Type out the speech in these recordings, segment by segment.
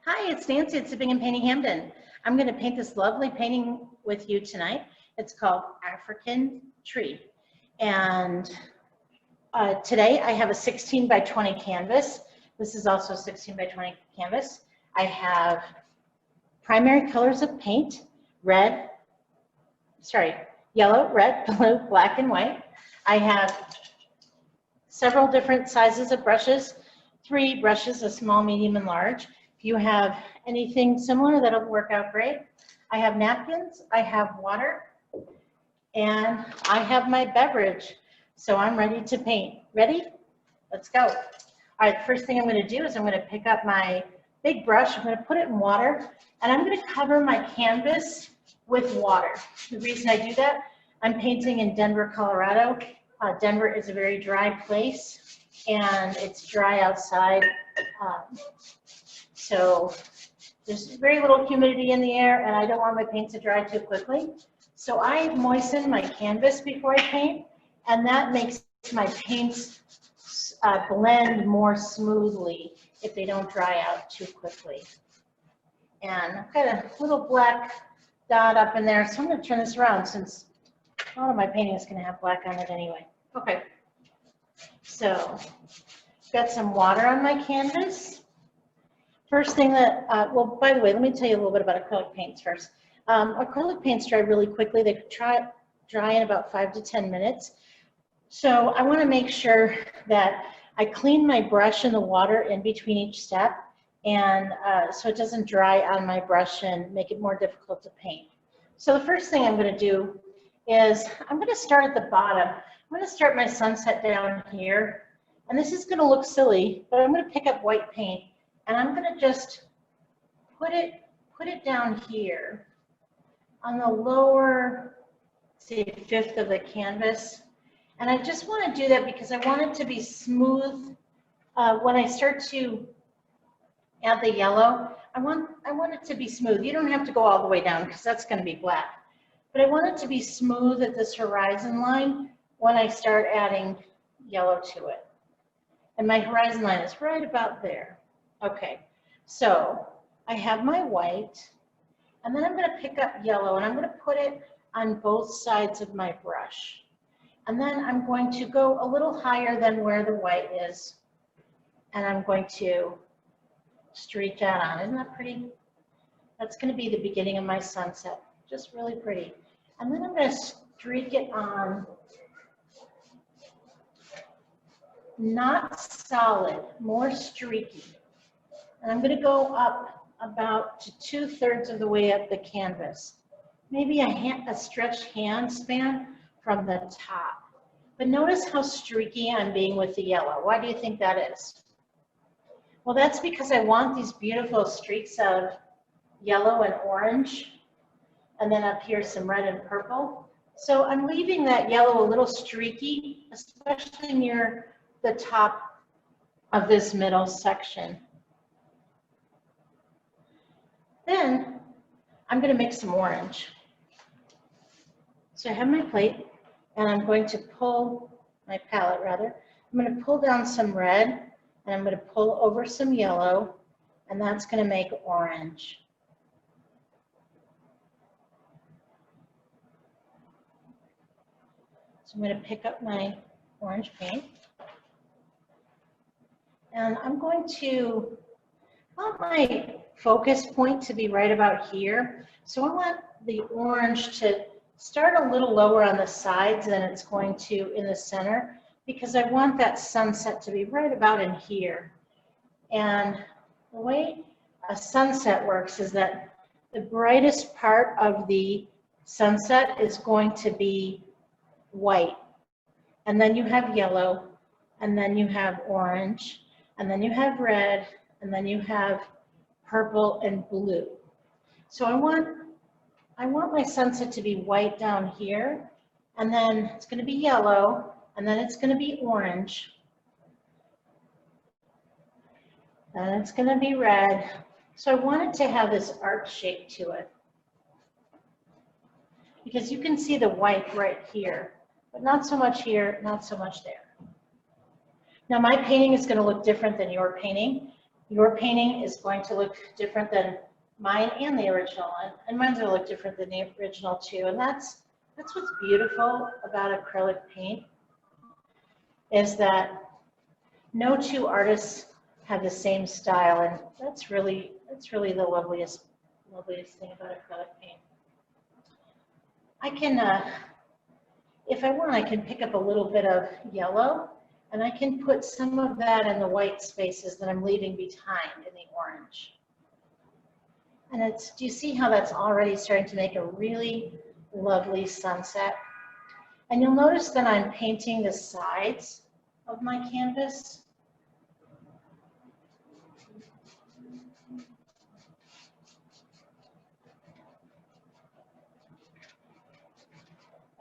Hi, it's Nancy at Sipping and Painting Hampden. I'm going to paint this lovely painting with you tonight. It's called African Tree. And today I have a 16 by 20 canvas. This is also a 16 by 20 canvas. I have primary colors of paint, yellow, red, blue, black, and white. I have several different sizes of brushes, 3 brushes, a small, medium, and large. If you have anything similar, that'll work out great. I have napkins, I have water, and I have my beverage. So I'm ready to paint. Ready? Let's go. All right, the first thing I'm going to do is I'm going to pick up my big brush, I'm going to put it in water, and I'm going to cover my canvas with water. The reason I do that, I'm painting in Denver, Colorado. Denver is a very dry place, and it's dry outside. So there's very little humidity in the air, and I don't want my paint to dry too quickly. So I moisten my canvas before I paint, and that makes my paints blend more smoothly if they don't dry out too quickly. And I've got a little black dot up in there, so I'm going to turn this around since a lot of my painting is going to have black on it anyway. Okay, so got some water on my canvas. First thing that, well, by the way, let me tell you a little bit about acrylic paints first. Acrylic paints dry really quickly. They dry in about 5 to 10 minutes. So I want to make sure that I clean my brush in the water in between each step, and so it doesn't dry on my brush and make it more difficult to paint. So the first thing I'm going to do is I'm going to start at the bottom. I'm going to start my sunset down here, and this is going to look silly, but I'm going to pick up white paint. And I'm going to just put it down here on the lower, say, 1/5 of the canvas. And I just want to do that because I want it to be smooth. When I start to add the yellow, I want it to be smooth. You don't have to go all the way down because that's going to be black. But I want it to be smooth at this horizon line when I start adding yellow to it. And my horizon line is right about there. Okay, so I have my white, and then I'm going to pick up yellow, and I'm going to put it on both sides of my brush. And then I'm going to go a little higher than where the white is, and I'm going to streak that on. Isn't that pretty? That's going to be the beginning of my sunset. Just really pretty. And then I'm going to streak it on, not solid, more streaky. And I'm going to go up about to 2/3 of the way up the canvas. Maybe a stretched hand span from the top. But notice how streaky I'm being with the yellow. Why do you think that is? Well, that's because I want these beautiful streaks of yellow and orange, and then up here some red and purple. So I'm leaving that yellow a little streaky, especially near the top of this middle section. Then I'm going to mix some orange. So I have my plate, and I'm going to pull my palette rather. I'm going to pull down some red, and I'm going to pull over some yellow, and that's going to make orange. So I'm going to pick up my orange paint, and I'm going to want my focus point to be right about here. So I want the orange to start a little lower on the sides than it's going to in the center, because I want that sunset to be right about in here. And the way a sunset works is that the brightest part of the sunset is going to be white. And then you have yellow, and then you have orange, and then you have red, and then you have purple and blue. So I want my sunset to be white down here, and then it's going to be yellow, and then it's going to be orange, and it's going to be red. So I want it to have this arc shape to it, because you can see the white right here, but not so much here, not so much there. Now my painting is going to look different than your painting. Your painting is going to look different than mine and the original, and mine's going to look different than the original too. And that's what's beautiful about acrylic paint, is that no two artists have the same style, and that's really the loveliest thing about acrylic paint. I can, if I want, I can pick up a little bit of yellow, and I can put some of that in the white spaces that I'm leaving behind in the orange. And do you see how that's already starting to make a really lovely sunset? And you'll notice that I'm painting the sides of my canvas.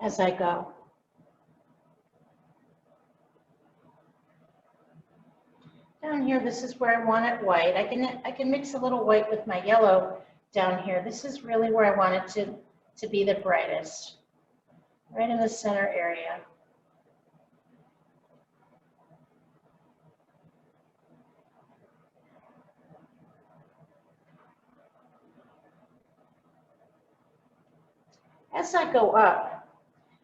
As I go. Down here, this is where I want it white. I can mix a little white with my yellow down here. This is really where I want it to be the brightest, right in the center area. As I go up,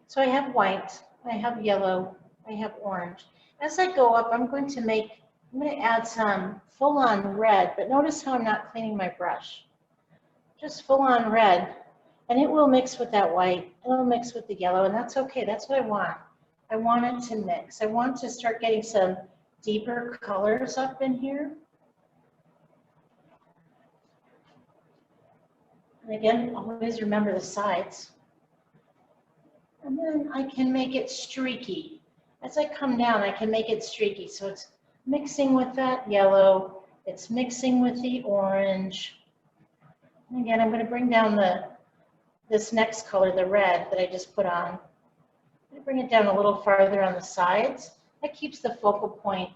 so I have white, I have yellow, I have orange. As I go up, I'm going to add some full-on red, but notice how I'm not cleaning my brush. Just full-on red, and it will mix with that white, it will mix with the yellow, and that's okay, that's what I want. I want it to mix. I want to start getting some deeper colors up in here. And again, always remember the sides. And then I can make it streaky. As I come down, I can make it streaky. So it's mixing with that yellow, it's mixing with the orange. And again, I'm going to bring down this next color, the red that I just put on. I'm going to bring it down a little farther on the sides. That keeps the focal point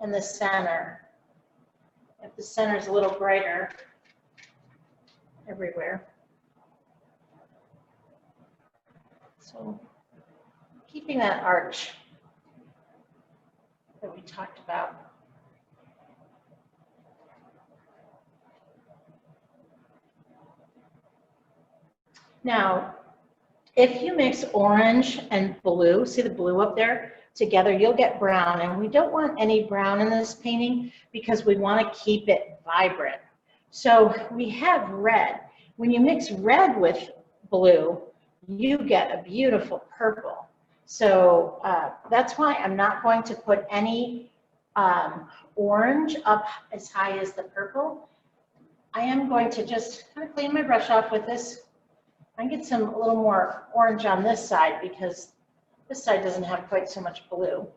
in the center. If the center is a little brighter everywhere. So keeping that arch that we talked about. Now, if you mix orange and blue, see the blue up there, together, you'll get brown. And we don't want any brown in this painting because we want to keep it vibrant. So we have red. When you mix red with blue, you get a beautiful purple. So that's why I'm not going to put any orange up as high as the purple. I am going to just kind of clean my brush off with this. I get a little more orange on this side because this side doesn't have quite so much blue.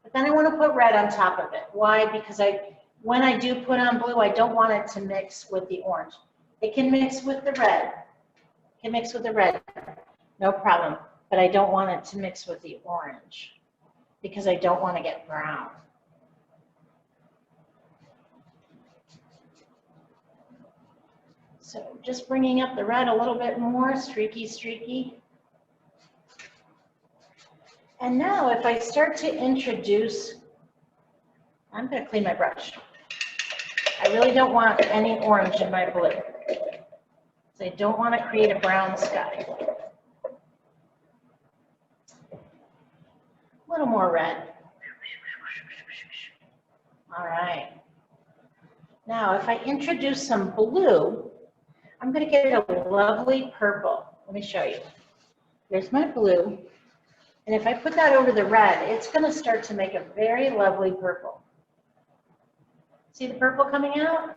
But then I want to put red on top of it. Why? Because when I do put on blue, I don't want it to mix with the orange. It can mix with the red. It can mix with the red, no problem. But I don't want it to mix with the orange because I don't want to get brown. So just bringing up the red a little bit more, streaky, streaky. And now if I start to introduce, I'm going to clean my brush. I really don't want any orange in my blue. So I don't want to create a brown sky. A little more red. All right. Now if I introduce some blue, I'm going to get a lovely purple. Let me show you. There's my blue. And if I put that over the red, it's going to start to make a very lovely purple. See the purple coming out?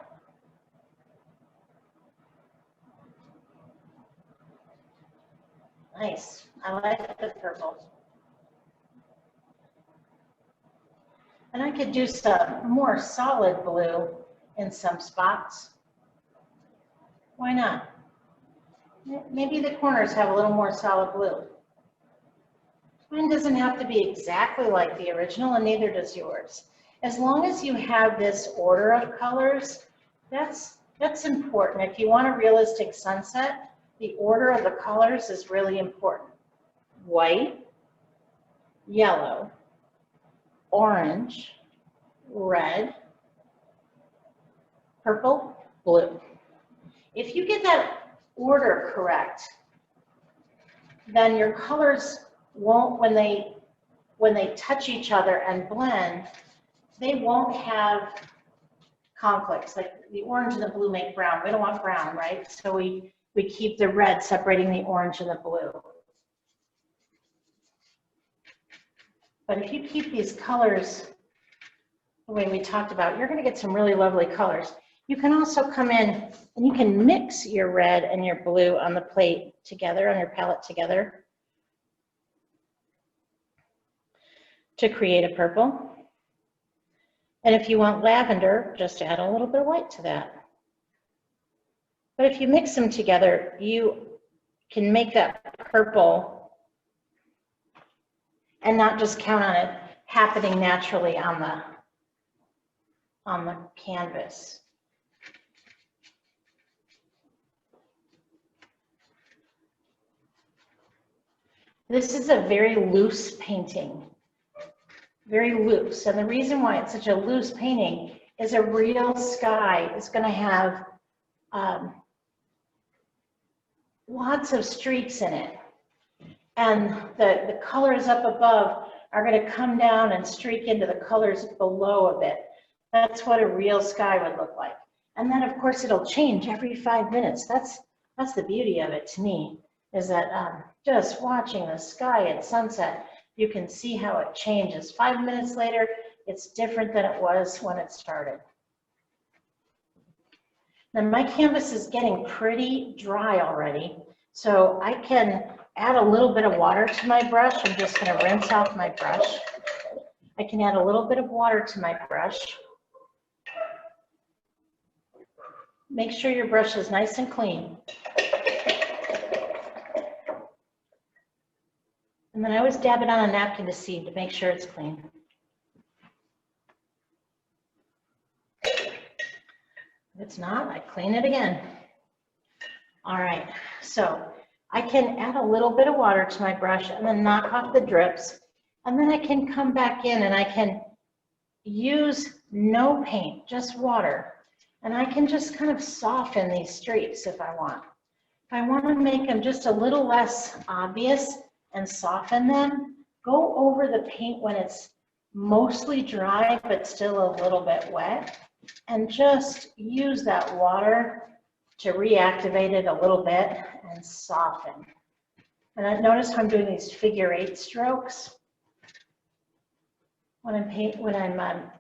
Nice. I like the purple. And I could do some more solid blue in some spots. Why not? Maybe the corners have a little more solid blue. Mine doesn't have to be exactly like the original, and neither does yours. As long as you have this order of colors, that's important. If you want a realistic sunset, the order of the colors is really important. White, yellow, orange, red, purple, blue. If you get that order correct, then your colors won't, when they touch each other and blend, they won't have conflicts. Like the orange and the blue make brown. We don't want brown, right? So we keep the red separating the orange and the blue. But if you keep these colors the way we talked about, you're going to get some really lovely colors. You can also come in and you can mix your red and your blue on the plate together, on your palette together, to create a purple. And if you want lavender, just add a little bit of white to that. But if you mix them together, you can make that purple and not just count on it happening naturally on the canvas. This is a very loose painting, very loose. And the reason why it's such a loose painting is a real sky is going to have lots of streaks in it. And the colors up above are going to come down and streak into the colors below a bit. That's what a real sky would look like. And then, of course, it'll change every 5 minutes. That's the beauty of it to me, is that just watching the sky at sunset, you can see how it changes. 5 minutes later, it's different than it was when it started. Now, my canvas is getting pretty dry already, so I can add a little bit of water to my brush. I'm just going to rinse off my brush. I can add a little bit of water to my brush. Make sure your brush is nice and clean. And then I always dab it on a napkin to see, to make sure it's clean. If it's not, I clean it again. All right, so I can add a little bit of water to my brush and then knock off the drips. And then I can come back in and I can use no paint, just water. And I can just kind of soften these streaks if I want. If I want to make them just a little less obvious and soften them, go over the paint when it's mostly dry but still a little bit wet, and just use that water to reactivate it a little bit and soften. And I notice how I'm doing these figure-8 strokes when I'm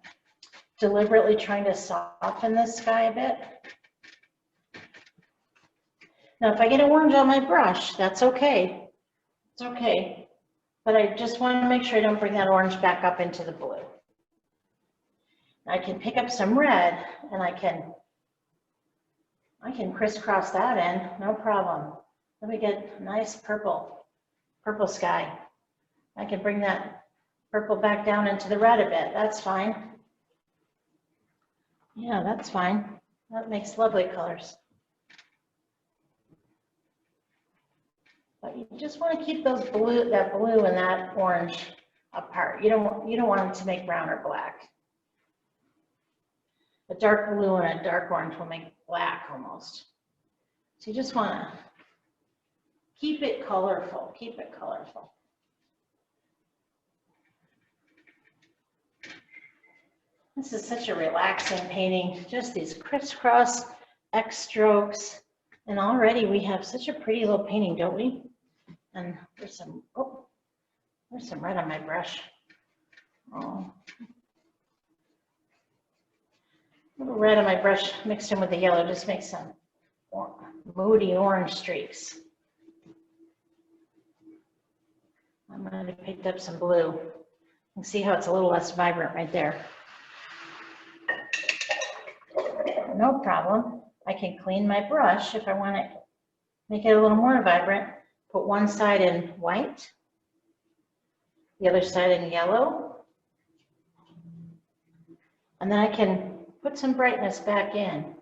deliberately trying to soften this sky a bit. Now, if I get orange on my brush, that's okay. It's okay. But I just want to make sure I don't bring that orange back up into the blue. I can pick up some red and I can crisscross that in, no problem. Let me get nice purple sky. I can bring that purple back down into the red a bit. That's fine. Yeah, that's fine. That makes lovely colors. But you just want to keep those blue, that blue and that orange apart. You don't want them to make brown or black. A dark blue and a dark orange will make black almost. So you just want to keep it colorful. Keep it colorful. This is such a relaxing painting. Just these crisscross X strokes. And already we have such a pretty little painting, don't we? And there's some red on my brush. Oh. A little red on my brush mixed in with the yellow just makes some moody orange streaks. I might have picked up some blue. You can see how it's a little less vibrant right there. No problem. I can clean my brush if I want to make it a little more vibrant. Put one side in white, the other side in yellow. And then I can put some brightness back in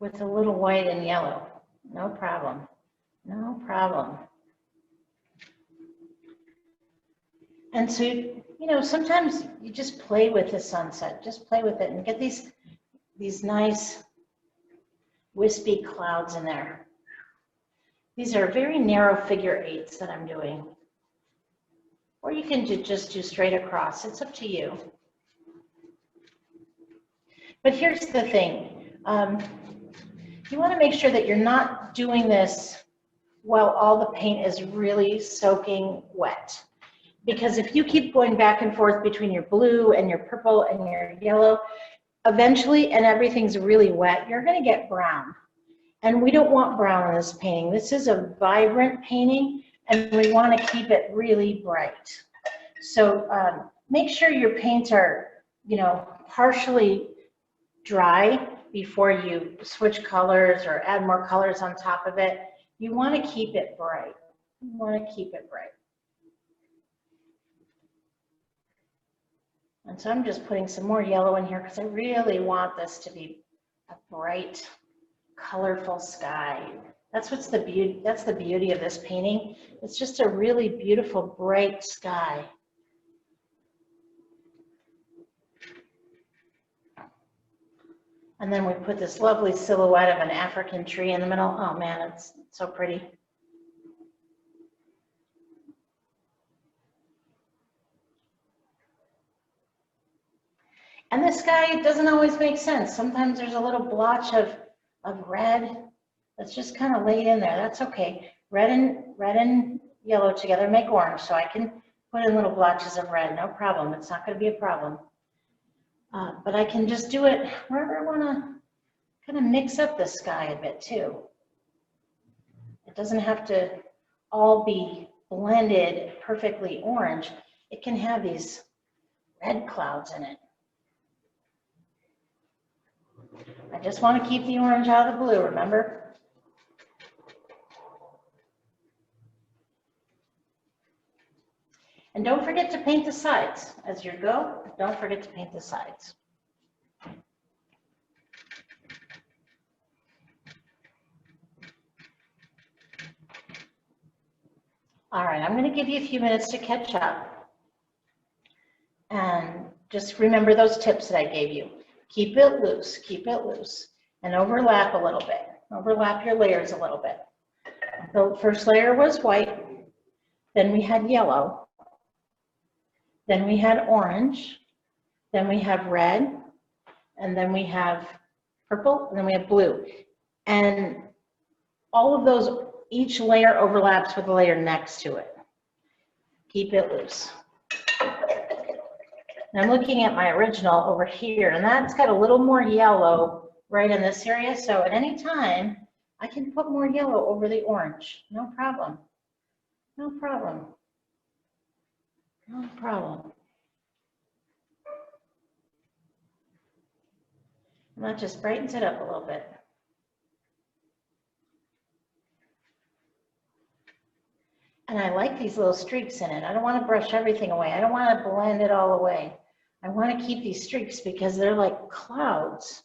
with a little white and yellow. No problem. No problem. And so, you know, sometimes you just play with the sunset, just play with it and get these nice wispy clouds in there. These are very narrow figure eights that I'm doing. Or you can just do straight across, it's up to you. But here's the thing, you want to make sure that you're not doing this while all the paint is really soaking wet. Because if you keep going back and forth between your blue and your purple and your yellow, eventually, and everything's really wet, you're going to get brown. And we don't want brown in this painting. This is a vibrant painting, and we want to keep it really bright. So make sure your paints are, you know, partially dry before you switch colors or add more colors on top of it. You want to keep it bright. You want to keep it bright. And so I'm just putting some more yellow in here because I really want this to be a bright, colorful sky. That's what's the beauty. That's the beauty of this painting. It's just a really beautiful, bright sky. And then we put this lovely silhouette of an African tree in the middle. Oh man, it's so pretty. And the sky doesn't always make sense. Sometimes there's a little blotch of red that's just kind of laid in there. That's okay. Red and yellow together make orange, so I can put in little blotches of red, no problem. It's not going to be a problem. But I can just do it wherever I want to kind of mix up the sky a bit too. It doesn't have to all be blended perfectly orange. It can have these red clouds in it. I just want to keep the orange out of the blue, remember? And don't forget to paint the sides. As you go, don't forget to paint the sides. All right, I'm going to give you a few minutes to catch up. And just remember those tips that I gave you. Keep it loose, and overlap a little bit. Overlap your layers a little bit. The first layer was white, then we had yellow, then we had orange, then we have red, and then we have purple, and then we have blue. And all of those, each layer overlaps with the layer next to it. Keep it loose. And I'm looking at my original over here, and that's got a little more yellow right in this area. So at any time, I can put more yellow over the orange. No problem. No problem. No problem. And that just brightens it up a little bit. And I like these little streaks in it. I don't want to brush everything away. I don't want to blend it all away. I want to keep these streaks because they're like clouds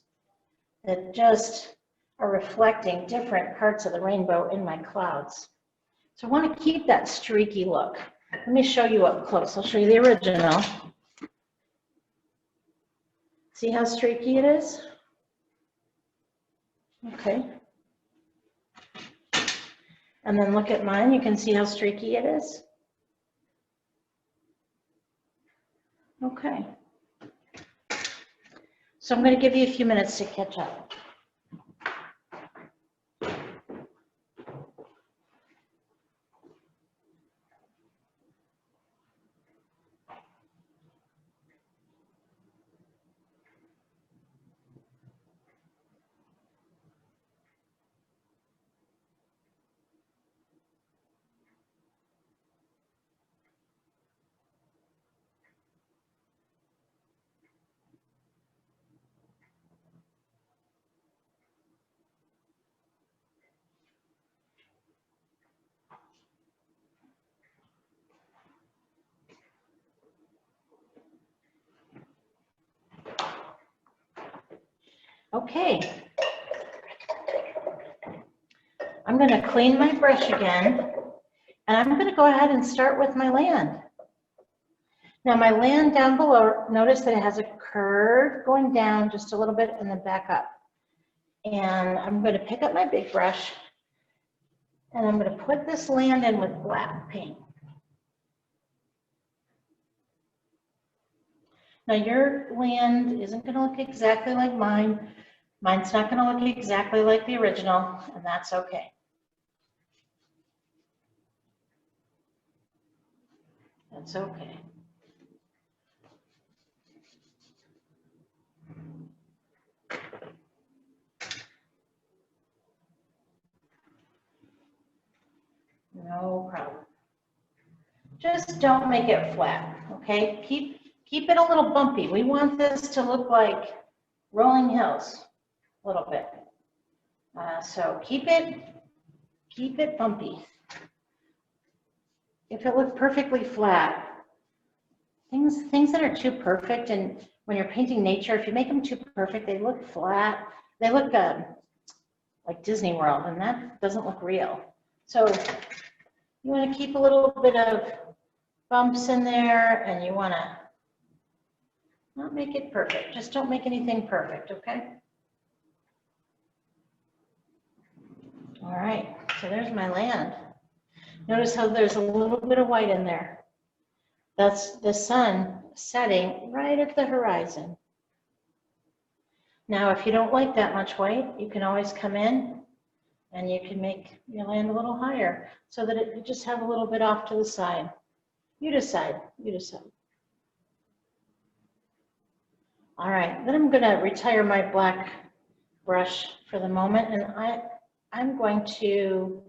that just are reflecting different parts of the rainbow in my clouds. So I want to keep that streaky look. Let me show you up close. I'll show you the original. See how streaky it is? Okay. And then look at mine. You can see how streaky it is. Okay. So I'm going to give you a few minutes to catch up. Okay, I'm going to clean my brush again, and I'm going to go ahead and start with my land. Now my land down below, notice that it has a curve going down just a little bit and then back up. And I'm going to pick up my big brush and I'm going to put this land in with black paint. Now your land isn't going to look exactly like mine. Mine's not going to look exactly like the original, and that's okay. That's okay. No problem. Just don't make it flat, okay? Keep it a little bumpy. We want this to look like rolling hills a little bit. So keep it bumpy. If it looked perfectly flat, things that are too perfect, and when you're painting nature, if you make them too perfect, they look flat. They look like Disney World, and that doesn't look real. So you want to keep a little bit of bumps in there, and you want to not make it perfect. Just don't make anything perfect, okay? All right, so there's my land. Notice how there's a little bit of white in there. That's the sun setting right at the horizon. Now, if you don't like that much white, you can always come in and you can make your land a little higher so that you just have a little bit off to the side. You decide, you decide. All right, then I'm gonna retire my black brush for the moment, and I'm going to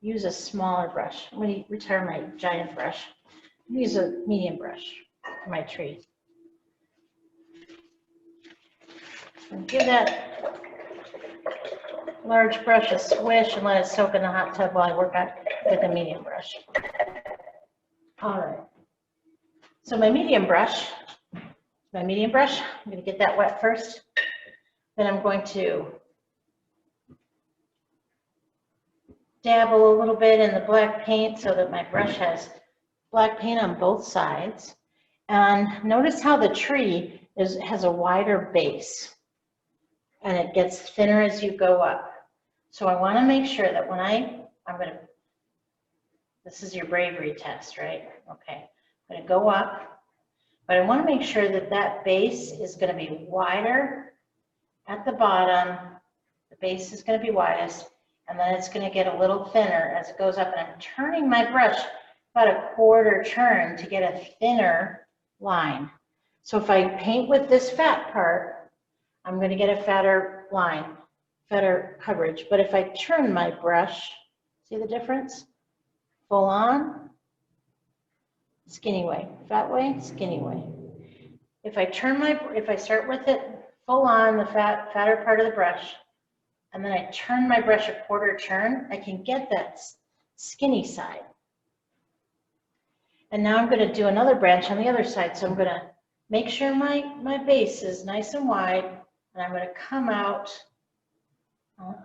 use a smaller brush. I'm going to retire my giant brush. Use a medium brush for my tree. And give that large brush a swish and let it soak in the hot tub while I work on with a medium brush. All right. So my medium brush, I'm going to get that wet first. Then I'm going to dabble a little bit in the black paint so that my brush has black paint on both sides. And notice how the tree has a wider base and it gets thinner as you go up. So I want to make sure that when this is your bravery test, right? Okay, I'm going to go up, but I want to make sure that that base is going to be wider at the bottom. The base is going to be widest, and then it's going to get a little thinner as it goes up. And I'm turning my brush about a quarter turn to get a thinner line. So if I paint with this fat part, I'm going to get a fatter line, fatter coverage. But if I turn my brush, see the difference? Full on, skinny way, fat way, skinny way. If I start with it full on, the fatter part of the brush, and then I turn my brush a quarter turn, I can get that skinny side. And now I'm going to do another branch on the other side. So I'm going to make sure my base is nice and wide, and I'm going to come out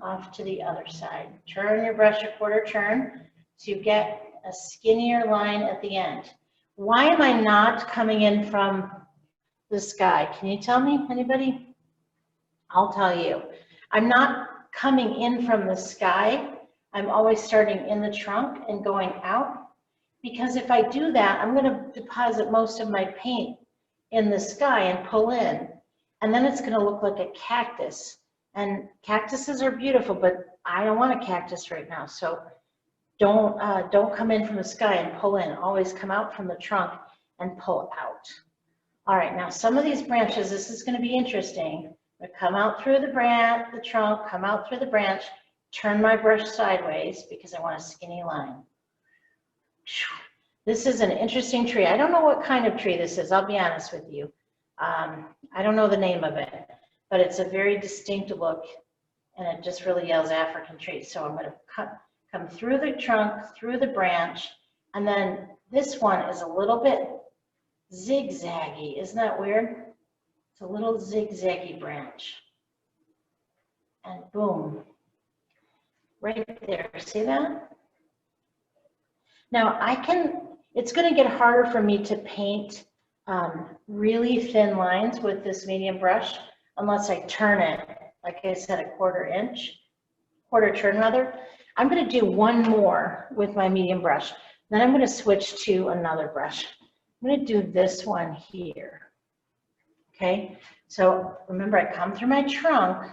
off to the other side. Turn your brush a quarter turn so you get a skinnier line at the end. Why am I not coming in from the sky? Can you tell me, anybody? I'll tell you. I'm not coming in from the sky. I'm always starting in the trunk and going out, because if I do that, I'm going to deposit most of my paint in the sky and pull in, and then it's going to look like a cactus. And cactuses are beautiful, but I don't want a cactus right now. So don't come in from the sky and pull in. Always come out from the trunk and pull out. All right, now some of these branches, this is going to be interesting. I'm going to come out through the trunk, come out through the branch, turn my brush sideways because I want a skinny line. This is an interesting tree. I don't know what kind of tree this is, I'll be honest with you. I don't know the name of it, but it's a very distinct look, and it just really yells African tree. So I'm going to come through the trunk, through the branch, and then this one is a little bit zigzaggy. Isn't that weird? It's a little zigzaggy branch. And boom, right there. See that? Now it's going to get harder for me to paint really thin lines with this medium brush unless I turn it, like I said, a quarter turn rather. I'm going to do one more with my medium brush. Then I'm going to switch to another brush. I'm going to do this one here. Okay, so remember I come through my trunk,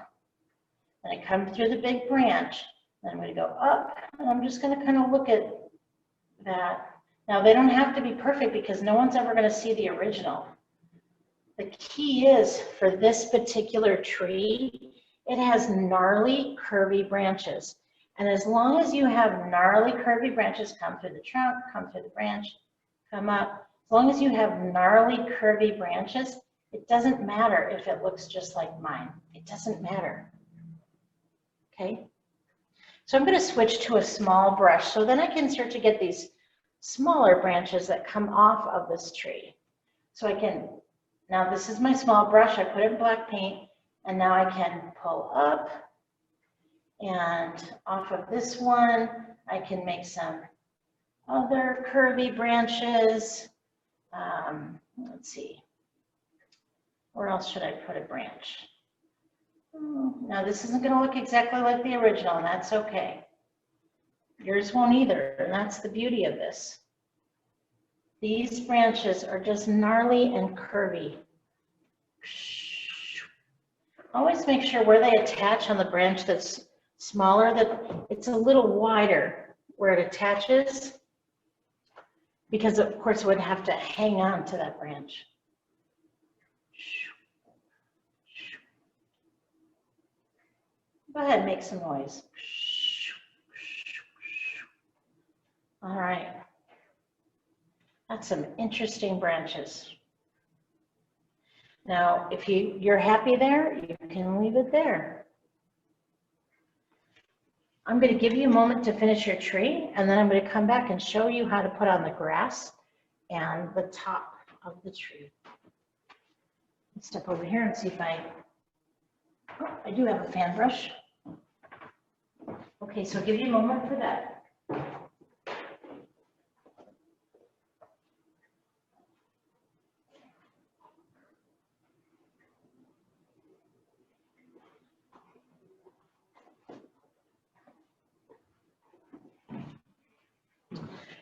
and I come through the big branch, then I'm going to go up, and I'm just going to kind of look at that. Now they don't have to be perfect because no one's ever going to see the original. The key is for this particular tree, it has gnarly, curvy branches. And as long as you have gnarly, curvy branches, come through the trunk, come through the branch, come up. As long as you have gnarly, curvy branches, it doesn't matter if it looks just like mine. It doesn't matter. Okay? So I'm going to switch to a small brush so then I can start to get these smaller branches that come off of this tree. So I can, now this is my small brush, I put it in black paint, and now I can pull up, and off of this one, I can make some other curvy branches. Let's see, where else should I put a branch? Now this isn't going to look exactly like the original, and that's okay. Yours won't either, and that's the beauty of this. These branches are just gnarly and curvy. Always make sure where they attach on the branch that's smaller, that it's a little wider where it attaches, because of course it would have to hang on to that branch. Go ahead and make some noise. All right. That's some interesting branches. Now, if you're happy there, you can leave it there. I'm going to give you a moment to finish your tree, and then I'm going to come back and show you how to put on the grass and the top of the tree. Let's step over here and see if I do have a fan brush. Okay, so I'll give you a moment for that.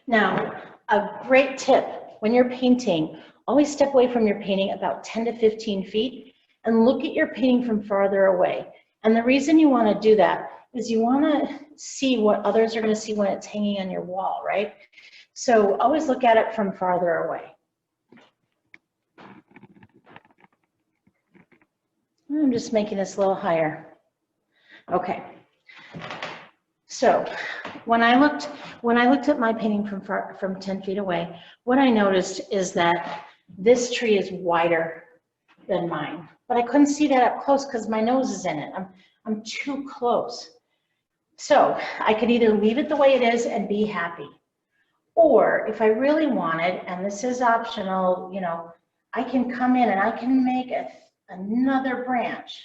Now, a great tip when you're painting, always step away from your painting about 10 to 15 feet and look at your painting from farther away. And the reason you want to do that is you want to see what others are going to see when it's hanging on your wall, right? So always look at it from farther away. I'm just making this a little higher. Okay. So when I looked at my painting from 10 feet away, what I noticed is that this tree is wider than mine, but I couldn't see that up close because my nose is in it. I'm too close. So I could either leave it the way it is and be happy, or if I really wanted, and this is optional, you know, I can come in and I can make another branch.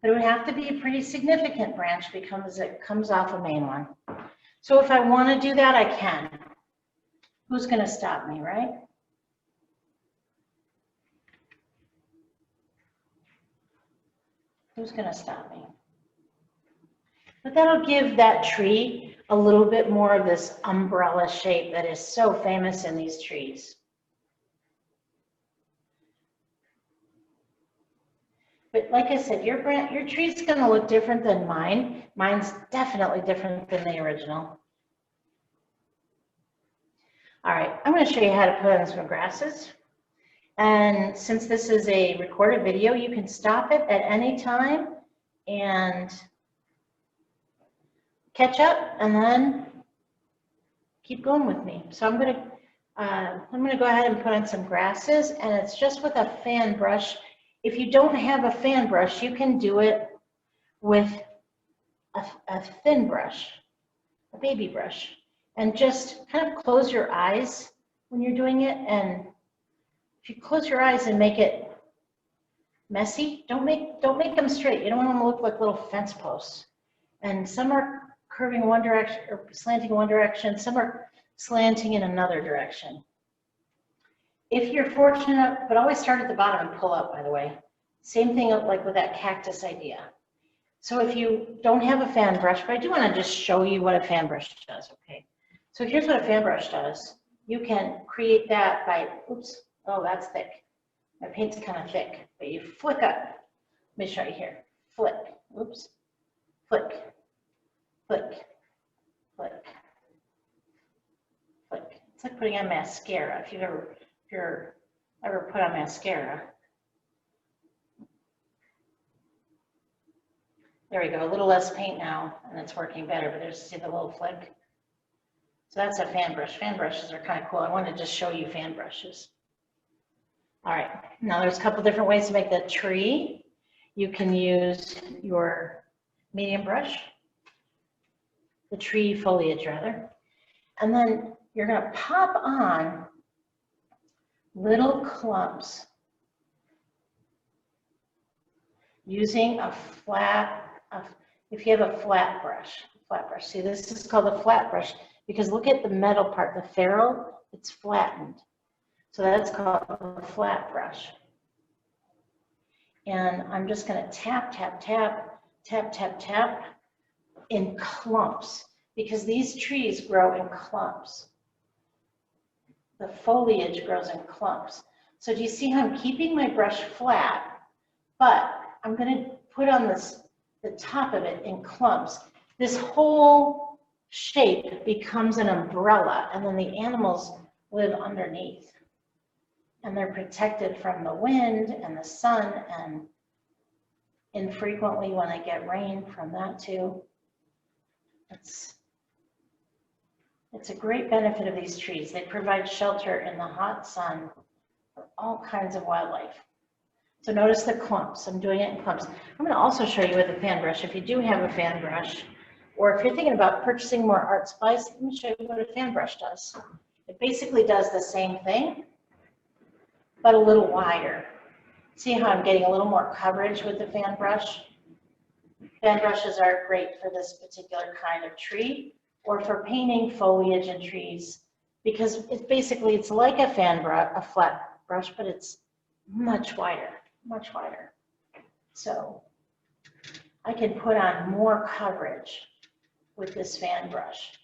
But it would have to be a pretty significant branch because it comes off a main one. So if I want to do that, I can. Who's going to stop me, right? Who's going to stop me? But that'll give that tree a little bit more of this umbrella shape that is so famous in these trees. But like I said, your tree's going to look different than mine. Mine's definitely different than the original. All right, I'm going to show you how to put on some grasses. And since this is a recorded video, you can stop it at any time and catch up and then keep going with me. So I'm going to go ahead and put on some grasses, and it's just with a fan brush. If you don't have a fan brush, you can do it with a thin brush, a baby brush, and just kind of close your eyes when you're doing it. And if you close your eyes and make it messy, don't make them straight. You don't want them to look like little fence posts. And some are curving one direction or slanting one direction, some are slanting in another direction. If you're fortunate, but always start at the bottom and pull up, by the way. Same thing like with that cactus idea. So if you don't have a fan brush, but I do want to just show you what a fan brush does, okay? So here's what a fan brush does. You can create that by, oops, oh, that's thick. My paint's kind of thick, but you flick up. Let me show you here. Flick, oops, flick, flick, flick, flick. It's like putting on mascara. If you've ever put on mascara. There we go, a little less paint now, and it's working better, but there's, see the little flick? So that's a fan brush. Fan brushes are kind of cool. I wanted to just show you fan brushes. All right, now there's a couple different ways to make the tree. You can use your medium brush, the tree foliage rather, and then you're gonna pop on little clumps using a flat, if you have a flat brush. See, this is called a flat brush because look at the metal part, the ferrule, it's flattened. So that's called a flat brush. And I'm just going to tap, tap, tap, tap, tap, tap in clumps because these trees grow in clumps. The foliage grows in clumps. So do you see how I'm keeping my brush flat, but I'm going to put on the top of it in clumps. This whole shape becomes an umbrella, and then the animals live underneath. And they're protected from the wind and the sun, and infrequently when I get rain from that too. It's a great benefit of these trees. They provide shelter in the hot sun for all kinds of wildlife. So notice the clumps. I'm doing it in clumps. I'm going to also show you with a fan brush. If you do have a fan brush, or if you're thinking about purchasing more art supplies, let me show you what a fan brush does. It basically does the same thing, but a little wider. See how I'm getting a little more coverage with the fan brush? Fan brushes are great for this particular kind of tree, or for painting foliage and trees, because it's like a fan brush, a flat brush, but it's much wider. Much wider. So I can put on more coverage with this fan brush.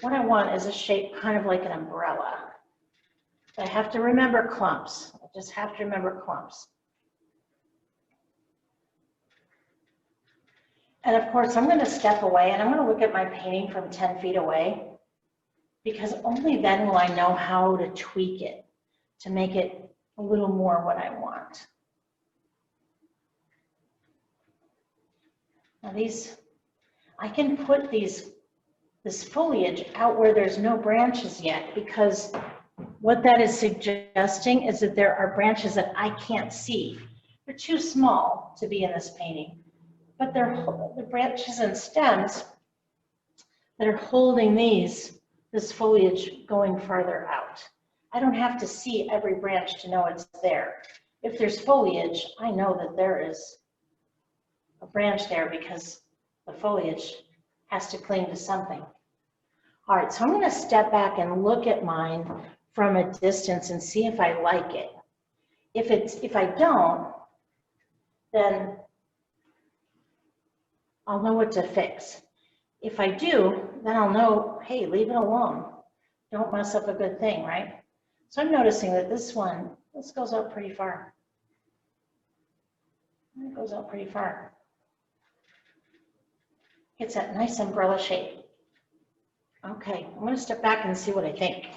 What I want is a shape kind of like an umbrella. I have to remember clumps. I just have to remember clumps. And of course, I'm going to step away and I'm going to look at my painting from 10 feet away, because only then will I know how to tweak it to make it a little more what I want. Now I can put this foliage out where there's no branches yet, because what that is suggesting is that there are branches that I can't see. They're too small to be in this painting, but they're the branches and stems that are holding this foliage going farther out. I don't have to see every branch to know it's there. If there's foliage, I know that there is a branch there because the foliage has to cling to something. All right, so I'm going to step back and look at mine from a distance and see if I like it. If I don't, then I'll know what to fix. If I do, then I'll know, hey, leave it alone. Don't mess up a good thing, right? So I'm noticing that this goes out pretty far. It goes out pretty far. It's that nice umbrella shape. Okay, I'm going to step back and see what I think.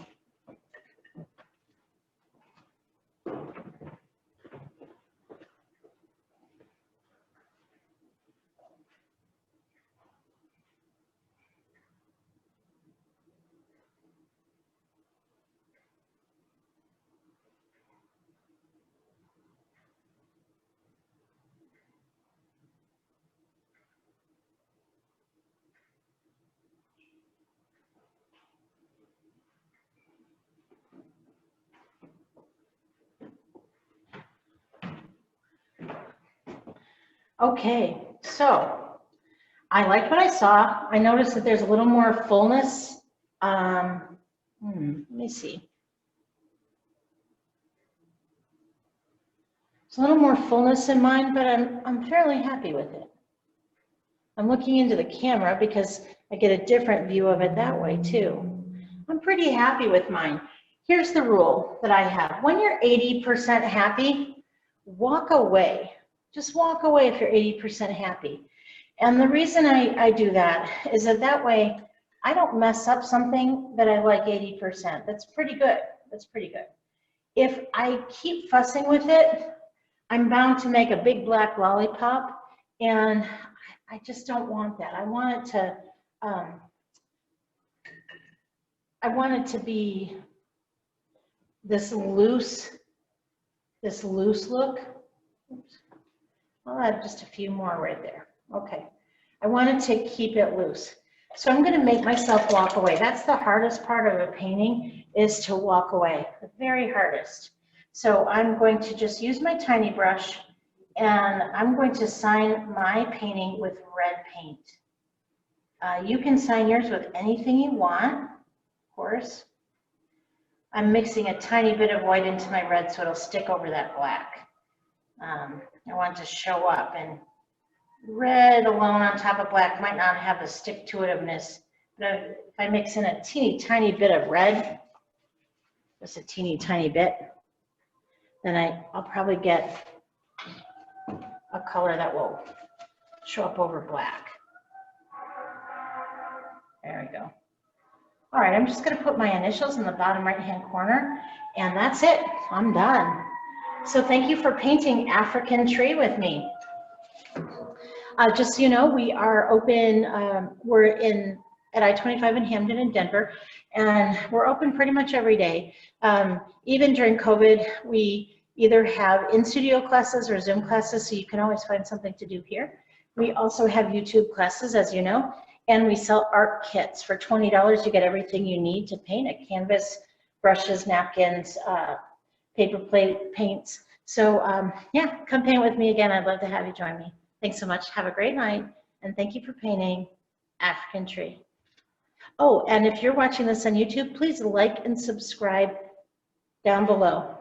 Okay, so I liked what I saw. I noticed that there's a little more fullness Let me see. It's a little more fullness in mine, but I'm fairly happy with it. I'm looking into the camera because I get a different view of it that way too. I'm pretty happy with mine. Here's the rule that I have. When you're 80% happy, walk away. Just walk away if you're 80% happy. And the reason I do that is that way I don't mess up something that I like 80%. That's pretty good. That's pretty good. If I keep fussing with it, I'm bound to make a big black lollipop, and I just don't want that. I want it to be this loose look. Oops. I'll add just a few more right there. Okay. I wanted to keep it loose. So I'm going to make myself walk away. That's the hardest part of a painting, is to walk away. The very hardest. So I'm going to just use my tiny brush, and I'm going to sign my painting with red paint. You can sign yours with anything you want, of course. I'm mixing a tiny bit of white into my red so it'll stick over that black. I want it to show up, and red alone on top of black might not have the stick-to-itiveness. But if I mix in a teeny tiny bit of red, just a teeny tiny bit, then I'll probably get a color that will show up over black. There we go. All right, I'm just going to put my initials in the bottom right-hand corner, and that's it. I'm done. So thank you for painting African tree with me. Just so you know, we are open, we're at I-25 in Hampden in Denver, and we're open pretty much every day. Even during COVID, we either have in-studio classes or Zoom classes, so you can always find something to do here. We also have YouTube classes, as you know, and we sell art kits. For $20, you get everything you need to paint: a canvas, brushes, napkins, paper plate paints. So yeah, come paint with me again. I'd love to have you join me. Thanks so much. Have a great night, and thank you for painting African tree. Oh, and if you're watching this on YouTube, please like and subscribe down below,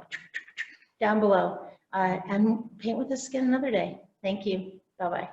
and paint with us again another day. Thank you. Bye-bye.